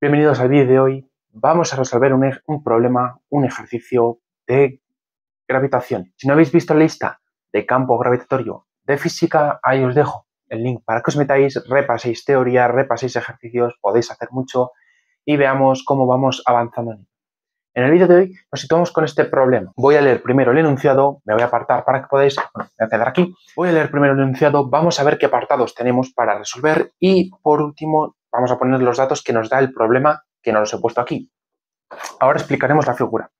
Bienvenidos al vídeo de hoy. Vamos a resolver un problema, un ejercicio de gravitación. Si no habéis visto la lista de campo gravitatorio de física, ahí os dejo el link para que os metáis, repaséis teoría, repaséis ejercicios, podéis hacer mucho y veamos cómo vamos avanzando en ello. En el vídeo de hoy nos situamos con este problema. Voy a leer primero el enunciado, me voy a apartar para que podáis, me voy a quedar aquí. Voy a leer primero el enunciado, vamos a ver qué apartados tenemos para resolver y por último vamos a poner los datos que nos da el problema que no los he puesto aquí. Ahora explicaremos la figura.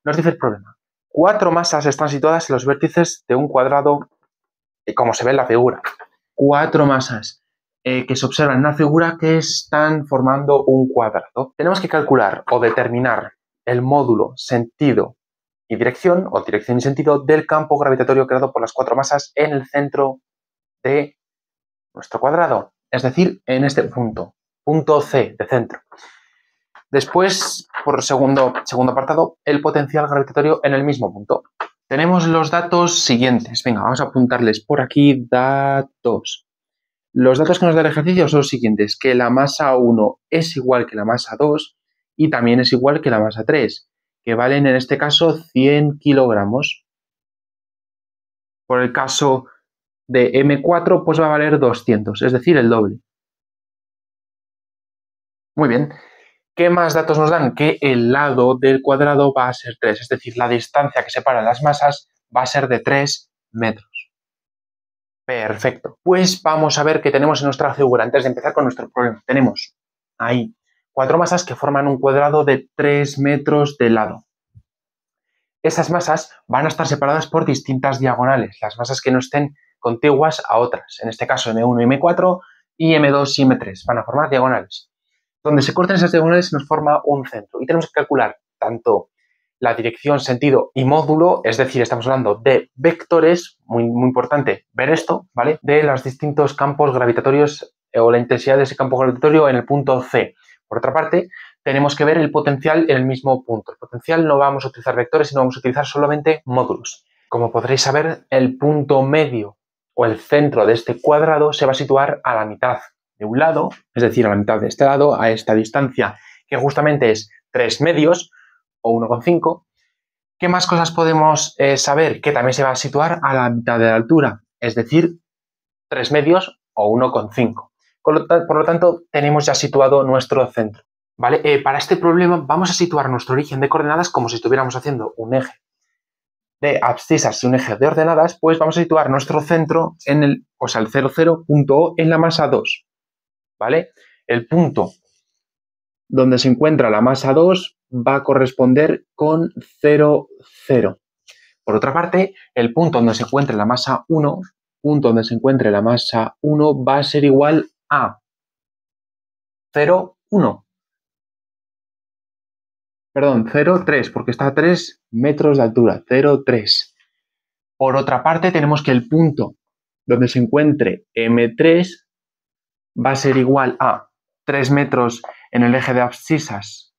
Nos dice el problema. 4 masas están situadas en los vértices de un cuadrado, como se ve en la figura. 4 masas que se observan en la figura que están formando un cuadrado. Tenemos que calcular o determinar el módulo, sentido y dirección, o dirección y sentido, del campo gravitatorio creado por las 4 masas en el centro de nuestro cuadrado. Es decir, en este punto C de centro. Después, por segundo apartado, el potencial gravitatorio en el mismo punto. Tenemos los datos siguientes. Venga, vamos a apuntarles por aquí datos. Los datos que nos da el ejercicio son los siguientes, que la masa 1 es igual que la masa 2 y también es igual que la masa 3, que valen en este caso 100 kilogramos. Por el caso de M4, pues va a valer 200, es decir, el doble. Muy bien. ¿Qué más datos nos dan? Que el lado del cuadrado va a ser 3, es decir, la distancia que separa las masas va a ser de 3 metros. Perfecto. Pues vamos a ver qué tenemos en nuestra figura antes de empezar con nuestro problema. Tenemos ahí 4 masas que forman un cuadrado de 3 metros de lado. Esas masas van a estar separadas por distintas diagonales, las masas que no estén contiguas a otras. En este caso M1 y M4 y M2 y M3 van a formar diagonales. Donde se corten esas diagonales se nos forma un centro y tenemos que calcular tanto la dirección, sentido y módulo, es decir, estamos hablando de vectores, muy importante ver esto, ¿vale? De los distintos campos gravitatorios o la intensidad de ese campo gravitatorio en el punto C. Por otra parte, tenemos que ver el potencial en el mismo punto. El potencial no vamos a utilizar vectores, sino vamos a utilizar solamente módulos. Como podréis saber, el punto medio o el centro de este cuadrado se va a situar a la mitad de un lado, es decir, a la mitad de este lado, a esta distancia, que justamente es 3 medios, o 1,5. ¿Qué más cosas podemos saber? Que también se va a situar a la mitad de la altura, es decir, 3 medios o 1,5. Por lo tanto, tenemos ya situado nuestro centro. ¿Vale? Para este problema vamos a situar nuestro origen de coordenadas como si estuviéramos haciendo un eje de abscisas y un eje de ordenadas, pues vamos a situar nuestro centro en el 00 punto O en la masa 2. ¿Vale? El punto donde se encuentra la masa 2 va a corresponder con 0, 0. Por otra parte, el punto donde se encuentre la masa 1, va a ser igual a 0, 1. Perdón, 0, 3, porque está a 3 metros de altura, 0, 3. Por otra parte, tenemos que el punto donde se encuentre M3 va a ser igual a 3 metros en el eje de abscisas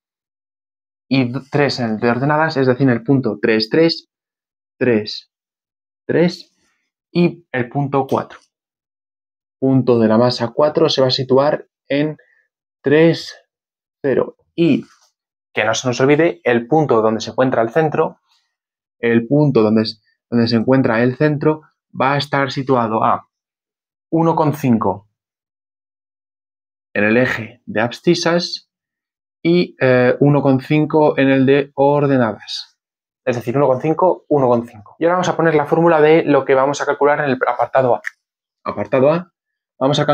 y 3 en el de ordenadas, es decir, el punto 3, 3, 3, 3 y el punto 4. Punto de la masa 4 se va a situar en 3, 0. Y que no se nos olvide el punto donde se encuentra el centro, donde se encuentra el centro va a estar situado a 1,5 en el eje de abscisas y 1,5 en el de ordenadas. Es decir, 1,5, 1,5. Y ahora vamos a poner la fórmula de lo que vamos a calcular en el apartado A. Apartado A, vamos a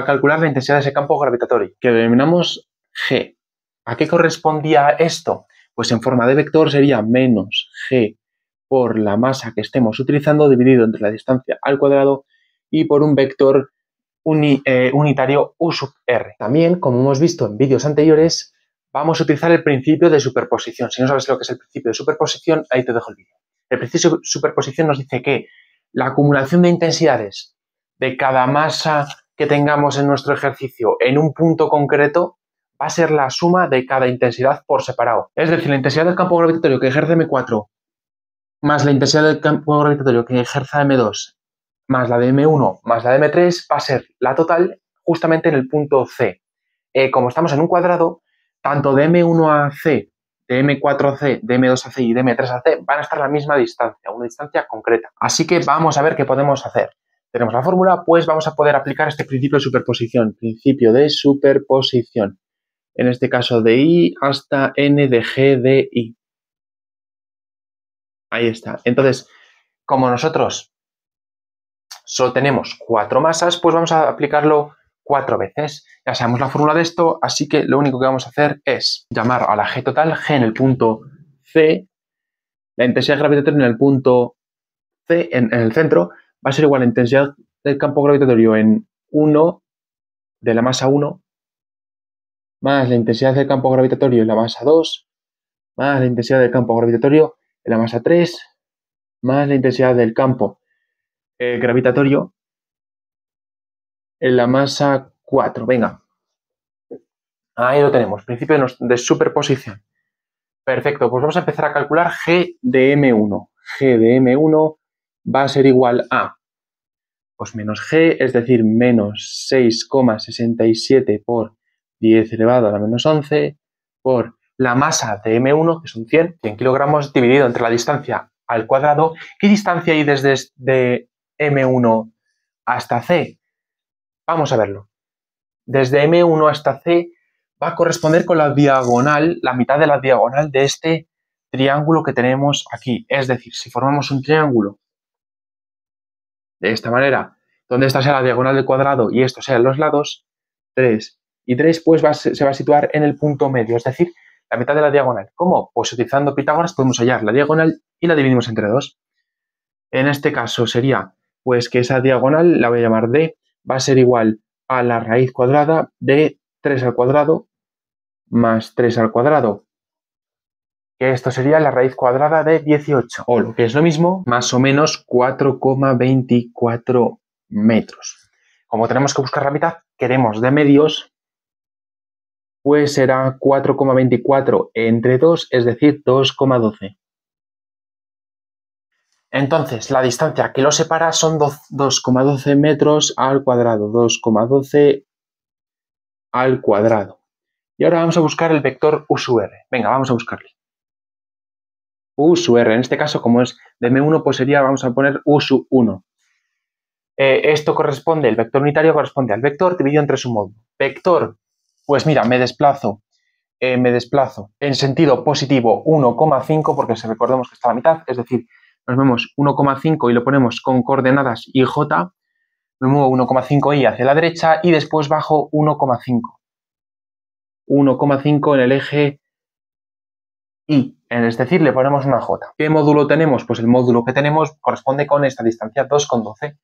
calcular la intensidad de ese campo gravitatorio, que denominamos G. ¿A qué correspondía esto? Pues en forma de vector sería menos G por la masa que estemos utilizando dividido entre la distancia al cuadrado y por un vector unitario U sub R. También, como hemos visto en vídeos anteriores, vamos a utilizar el principio de superposición. Si no sabes lo que es el principio de superposición, ahí te dejo el vídeo. El principio de superposición nos dice que la acumulación de intensidades de cada masa que tengamos en nuestro ejercicio en un punto concreto va a ser la suma de cada intensidad por separado. Es decir, la intensidad del campo gravitatorio que ejerce M4 más la intensidad del campo gravitatorio que ejerza M2 más la de M1 más la de M3 va a ser la total justamente en el punto C. Como estamos en un cuadrado, tanto de M1 a C, de M4 a C, de M2 a C y de M3 a C van a estar a la misma distancia, una distancia concreta. Así que vamos a ver qué podemos hacer. Tenemos la fórmula, pues vamos a poder aplicar este principio de superposición. Principio de superposición. En este caso de I hasta N de G de I. Ahí está. Entonces, como nosotros solo tenemos 4 masas, pues vamos a aplicarlo 4 veces. Ya sabemos la fórmula de esto, así que lo único que vamos a hacer es llamar a la G total, G en el punto C, la intensidad gravitatoria en el punto C, en el centro, va a ser igual a la intensidad del campo gravitatorio en 1 de la masa 1 más la intensidad del campo gravitatorio en la masa 2 más la intensidad del campo gravitatorio en la masa 3 más la intensidad del campo gravitatorio en la masa 4. Venga, ahí lo tenemos, principio de superposición. Perfecto, pues vamos a empezar a calcular G de M1. G de M1 va a ser igual a, pues menos G, es decir, menos 6,67 por 10 elevado a la menos 11 por la masa de M1, que son 100 kilogramos, dividido entre la distancia al cuadrado. ¿Qué distancia hay desde M1 hasta C? Vamos a verlo. Desde M1 hasta C va a corresponder con la diagonal, la mitad de la diagonal de este triángulo que tenemos aquí. Es decir, si formamos un triángulo de esta manera, donde esta sea la diagonal del cuadrado y estos sean los lados, 3 y 3, pues se va a situar en el punto medio, es decir, la mitad de la diagonal. ¿Cómo? Pues utilizando Pitágoras podemos hallar la diagonal y la dividimos entre 2. En este caso sería, pues que esa diagonal, la voy a llamar D, va a ser igual a la raíz cuadrada de 3 al cuadrado más 3 al cuadrado, que esto sería la raíz cuadrada de 18, o lo que es lo mismo, más o menos 4,24 metros. Como tenemos que buscar la mitad, queremos de medios, pues será 4,24 entre 2, es decir, 2,12. Entonces, la distancia que lo separa son 2,12 metros al cuadrado, 2,12 al cuadrado. Y ahora vamos a buscar el vector U sub R. Venga, vamos a buscarle. U sub R, en este caso, como es de M1, pues sería, vamos a poner U sub 1. Esto corresponde, el vector unitario corresponde al vector dividido entre su módulo. Vector, pues mira, me desplazo en sentido positivo 1,5, porque si recordemos que está a la mitad, es decir, nos vemos 1,5 y lo ponemos con coordenadas IJ, me muevo 1,5y hacia la derecha y después bajo 1,5. 1,5 en el eje Y, es decir, le ponemos una J. ¿Qué módulo tenemos? Pues el módulo que tenemos corresponde con esta distancia, 2,12.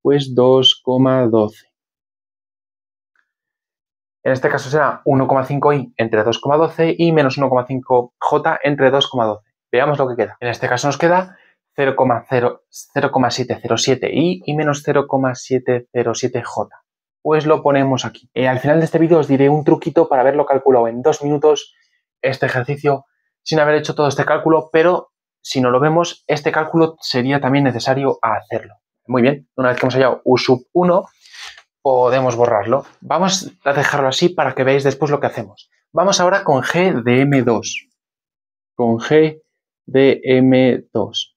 Pues 2,12. En este caso será 1,5i entre 2,12 y menos 1,5j entre 2,12. Veamos lo que queda. En este caso nos queda 0,707i y menos 0,707j. Pues lo ponemos aquí. Al final de este vídeo os diré un truquito para haberlo calculado en 2 minutos este ejercicio sin haber hecho todo este cálculo, pero si no lo vemos, este cálculo sería también necesario hacerlo. Muy bien, una vez que hemos hallado U sub 1, podemos borrarlo. Vamos a dejarlo así para que veáis después lo que hacemos. Vamos ahora con G de M2. Con G de M2.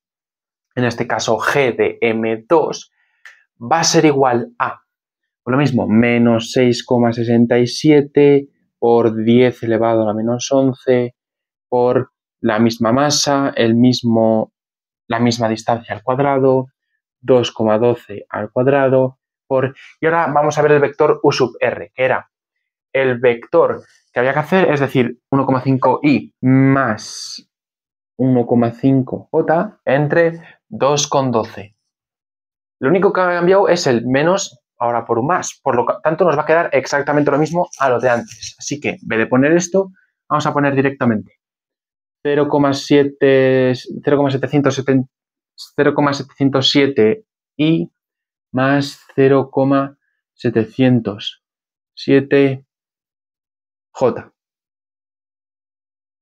En este caso, G de M2 va a ser igual a, por lo mismo, menos 6,67 por 10 elevado a la menos 11 por la misma masa, la misma distancia al cuadrado, 2,12 al cuadrado, y ahora vamos a ver el vector U sub R, que era el vector que había que hacer, es decir, 1,5i más 1,5j entre 2,12. Lo único que ha cambiado es el menos ahora por un más, por lo tanto nos va a quedar exactamente lo mismo a lo de antes. Así que en vez de poner esto, vamos a poner directamente 0,707i más 0,707j.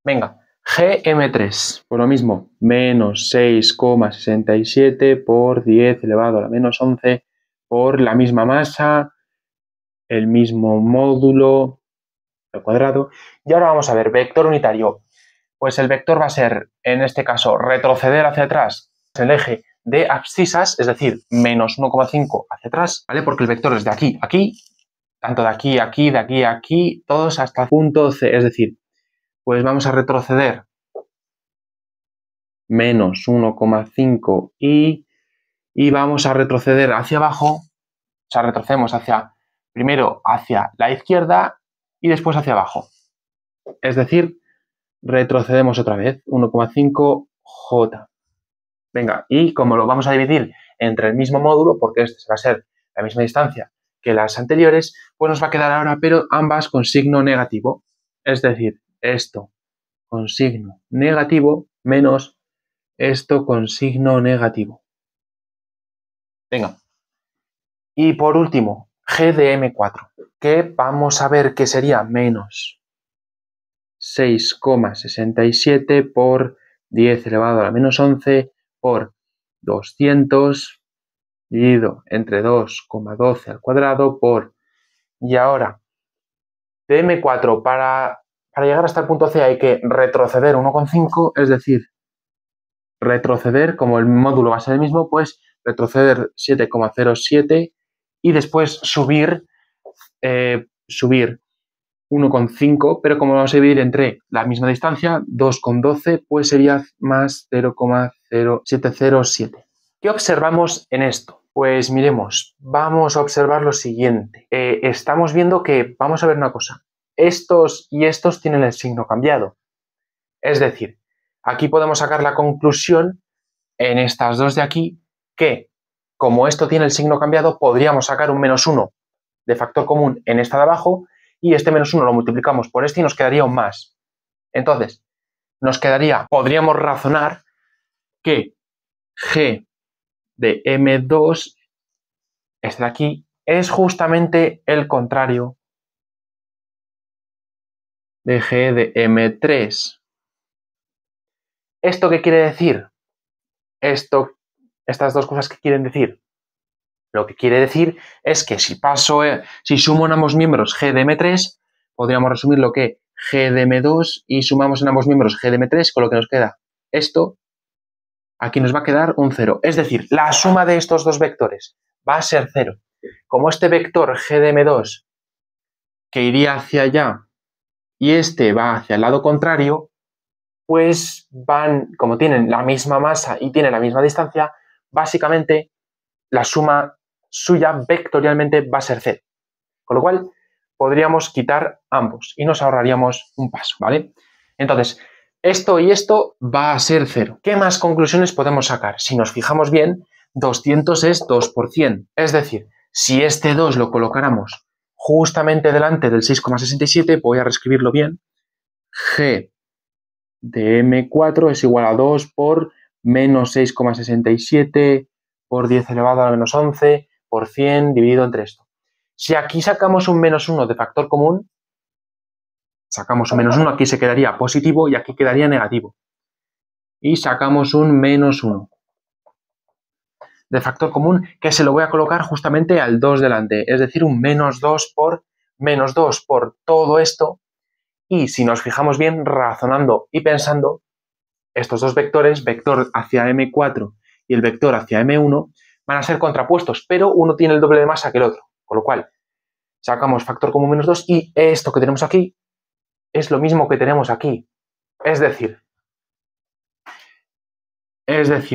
Venga, GM3, por lo mismo, menos 6,67 por 10 elevado a la menos 11 por la misma masa, el mismo módulo, al cuadrado. Y ahora vamos a ver, vector unitario. Pues el vector va a ser, en este caso, retroceder hacia atrás el eje de abscisas, es decir, menos 1,5 hacia atrás, ¿vale? Porque el vector es de aquí a aquí, tanto de aquí a aquí, de aquí a aquí, todos hasta el punto C. Es decir, pues vamos a retroceder menos 1,5 y vamos a retroceder hacia abajo, o sea, retrocedemos primero hacia la izquierda y después hacia abajo. Es decir, retrocedemos otra vez, 1,5 J. Venga, y como lo vamos a dividir entre el mismo módulo, porque este va a ser la misma distancia que las anteriores, pues nos va a quedar ahora, pero ambas con signo negativo. Es decir, esto con signo negativo menos esto con signo negativo. Venga. Y por último, G de M4, que vamos a ver que sería menos 6,67 por 10 elevado a la menos 11 por 200 dividido entre 2,12 al cuadrado por... Y ahora, de M4 para llegar hasta el punto C hay que retroceder 1,5, es decir, retroceder, como el módulo va a ser el mismo, pues retroceder 7,07 y después subir 1,5, pero como vamos a dividir entre la misma distancia, 2,12, pues sería más 0,0707. ¿Qué observamos en esto? Pues miremos, vamos a observar lo siguiente. Estamos viendo que, vamos a ver una cosa, estos y estos tienen el signo cambiado. Es decir, aquí podemos sacar la conclusión en estas dos de aquí que, como esto tiene el signo cambiado, podríamos sacar un menos 1 de factor común en esta de abajo y este menos 1 lo multiplicamos por este y nos quedaría un más. Entonces, podríamos razonar que G de M2, este de aquí, es justamente el contrario de G de M3. ¿Esto qué quiere decir? Estas dos cosas, ¿qué quieren decir? Lo que quiere decir es que si sumo en ambos miembros G de M3, podríamos resumir lo que G de M2 y sumamos en ambos miembros G de M3, con lo que nos queda esto. Aquí nos va a quedar un 0. Es decir, la suma de estos dos vectores va a ser 0. Como este vector G de M2 que iría hacia allá y este va hacia el lado contrario, pues como tienen la misma masa y tienen la misma distancia, básicamente la suma suya vectorialmente va a ser 0. Con lo cual, podríamos quitar ambos y nos ahorraríamos un paso, ¿vale? Entonces, esto y esto va a ser 0. ¿Qué más conclusiones podemos sacar? Si nos fijamos bien, 200 es 2 por 100. Es decir, si este 2 lo colocáramos justamente delante del 6,67, voy a reescribirlo bien, G de M4 es igual a 2 por menos 6,67 por 10 elevado a la menos 11 por 100 dividido entre esto. Si aquí sacamos un menos 1 de factor común, sacamos un menos 1, aquí se quedaría positivo y aquí quedaría negativo. Y sacamos un menos 1 de factor común que se lo voy a colocar justamente al 2 delante, es decir, un menos 2 por todo esto. Y si nos fijamos bien, razonando y pensando, estos dos vectores, vector hacia M4 y el vector hacia M1, van a ser contrapuestos, pero uno tiene el doble de masa que el otro, con lo cual sacamos factor común menos 2 y esto que tenemos aquí es lo mismo que tenemos aquí. Es decir,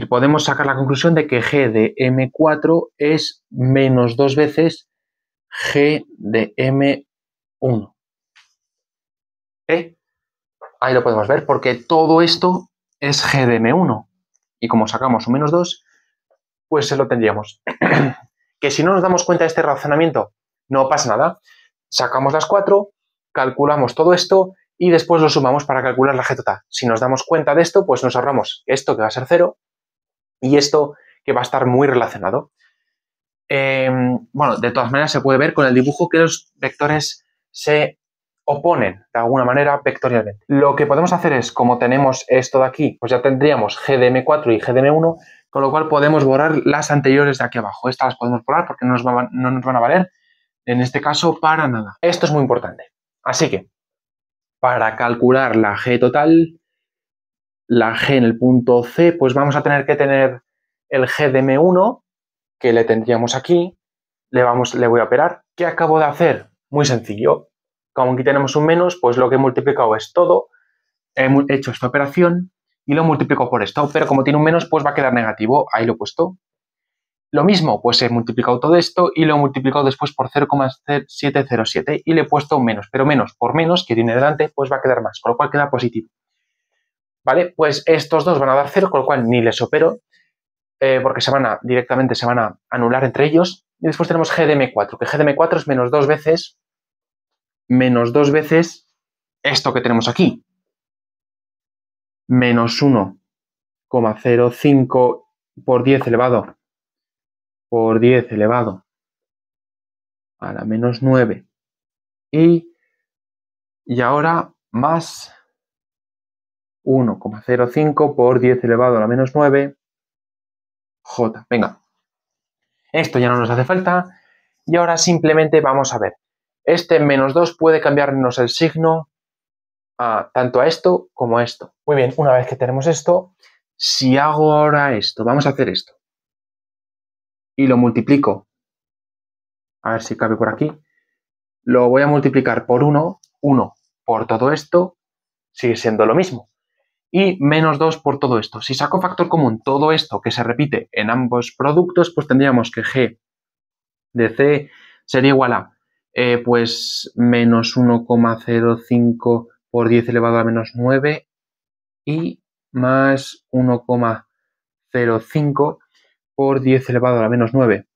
podemos sacar la conclusión de que G de M4 es menos 2 veces G de M1. Ahí lo podemos ver porque todo esto es G de M1. Y como sacamos un menos 2, pues se lo tendríamos. Que si no nos damos cuenta de este razonamiento, no pasa nada. Sacamos las 4, calculamos todo esto y después lo sumamos para calcular la G total. Si nos damos cuenta de esto, pues nos ahorramos esto que va a ser 0 y esto que va a estar muy relacionado. Bueno, de todas maneras se puede ver con el dibujo que los vectores se oponen de alguna manera vectorialmente. Lo que podemos hacer es, como tenemos esto de aquí, pues ya tendríamos G de M4 y G de M1, con lo cual podemos borrar las anteriores de aquí abajo. Estas las podemos borrar porque no nos van a valer, en este caso, para nada. Esto es muy importante. Así que, Para calcular la G total, la G en el punto C, pues vamos a tener que tener el G de M1, que le tendríamos aquí, le voy a operar. ¿Qué acabo de hacer? Muy sencillo. Como aquí tenemos un menos, pues lo que he multiplicado es todo, he hecho esta operación y lo multiplico por esto, pero como tiene un menos, pues va a quedar negativo, ahí lo he puesto. Lo mismo, pues he multiplicado todo esto y lo he multiplicado después por 0,707 y le he puesto un menos, pero menos por menos, que tiene delante, pues va a quedar más, con lo cual queda positivo. ¿Vale? Pues estos dos van a dar 0, con lo cual ni les opero, porque directamente se van a anular entre ellos. Y después tenemos G de M4, que G de M4 es menos dos veces esto que tenemos aquí. Menos 1,05 por 10 elevado a la menos 9. Y ahora más 1,05 por 10 elevado a la menos 9 J. Venga, esto ya no nos hace falta. Y ahora simplemente vamos a ver. Este menos 2 puede cambiarnos el signo tanto a esto como a esto. Muy bien, una vez que tenemos esto, si hago ahora esto, vamos a hacer esto. Y lo multiplico. A ver si cabe por aquí. Lo voy a multiplicar por 1. 1 por todo esto sigue siendo lo mismo. Y menos 2 por todo esto. Si saco factor común todo esto que se repite en ambos productos, pues tendríamos que G de C sería igual a pues menos 1,05 por 10 elevado a la menos 9 y más 1,05 por 10 elevado a la menos 9.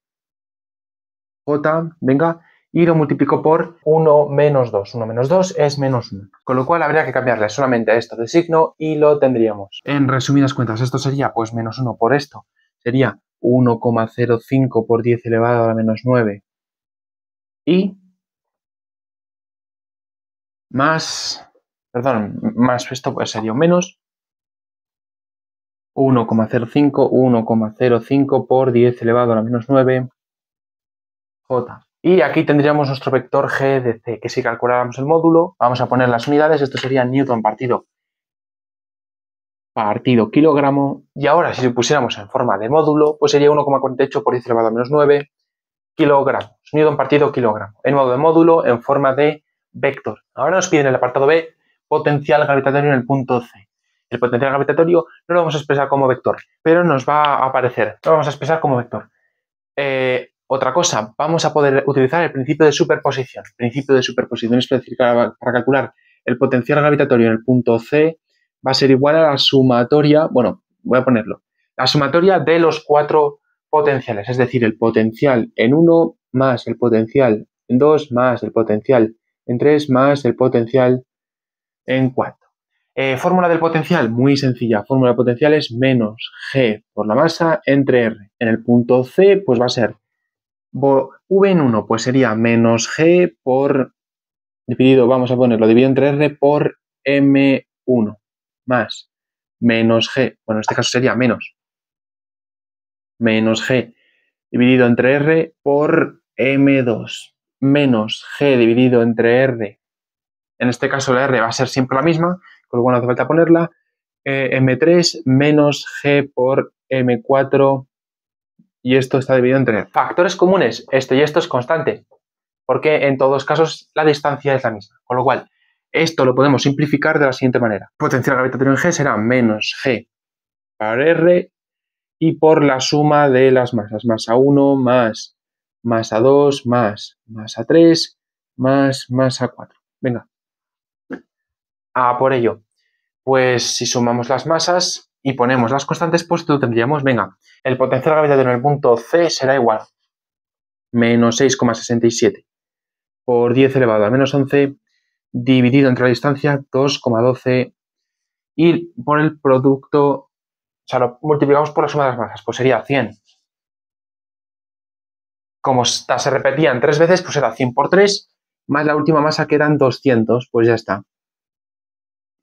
J, venga, y lo multiplico por 1 menos 2. 1 menos 2 es menos 1. Con lo cual habría que cambiarle solamente a esto de signo y lo tendríamos. En resumidas cuentas, esto sería pues menos 1 por esto. Sería 1,05 por 10 elevado a la menos 9 y más esto pues sería un menos 1,05 por 10 elevado a la menos 9 J. Y aquí tendríamos nuestro vector G de C, que si calculáramos el módulo, vamos a poner las unidades, esto sería Newton partido kilogramo, y ahora si lo pusiéramos en forma de módulo, pues sería 1,48 por 10 elevado a menos 9 kilogramos, Newton partido kilogramo, en modo de módulo, en forma de vector. Ahora nos piden en el apartado B potencial gravitatorio en el punto C. El potencial gravitatorio no lo vamos a expresar como vector, pero nos va a aparecer, lo vamos a expresar como vector. Otra cosa, vamos a poder utilizar el principio de superposición. El principio de superposición es decir, para calcular el potencial gravitatorio en el punto C va a ser igual a la sumatoria, bueno, voy a ponerlo, la sumatoria de los 4 potenciales, es decir, el potencial en 1 más el potencial en 2 más el potencial en 3 más el potencial en 4. Fórmula del potencial, muy sencilla. Fórmula del potencial es menos G por la masa entre R. En el punto C, pues va a ser V en 1, pues sería menos G por dividido, vamos a ponerlo, dividido entre R por M1 más menos G, bueno, en este caso sería menos G dividido entre R por M2 menos G dividido entre R. En este caso la R va a ser siempre la misma, con lo cual no hace falta ponerla. M3 menos G por M4 y esto está dividido entre R. Factores comunes, esto y esto es constante, porque en todos casos la distancia es la misma. Con lo cual, esto lo podemos simplificar de la siguiente manera. Potencial gravitatorio en G será menos G para R y por la suma de las masas. Masa 1 más masa 2 más masa 3 más masa 4. Venga. Por ello, pues si sumamos las masas y ponemos las constantes, pues tendríamos, venga, el potencial gravitatorio en el punto C será igual a menos 6,67 por 10 elevado a menos 11 dividido entre la distancia 2,12 y por el producto, o sea, lo multiplicamos por la suma de las masas, pues sería 100. Como se repetían 3 veces, pues era 100 por 3 más la última masa que eran 200, pues ya está.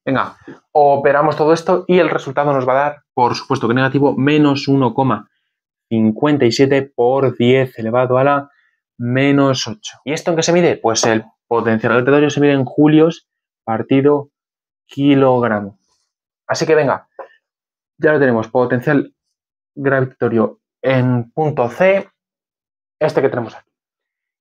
Venga, operamos todo esto y el resultado nos va a dar, por supuesto que negativo, menos 1,57 por 10 elevado a la menos 8. ¿Y esto en qué se mide? Pues el potencial gravitatorio se mide en julios partido kilogramo. Así que venga, ya lo tenemos, potencial gravitatorio en punto C, este que tenemos aquí.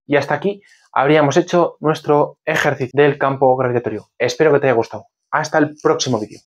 Y hasta aquí habríamos hecho nuestro ejercicio del campo gravitatorio. Espero que te haya gustado. Hasta el próximo vídeo.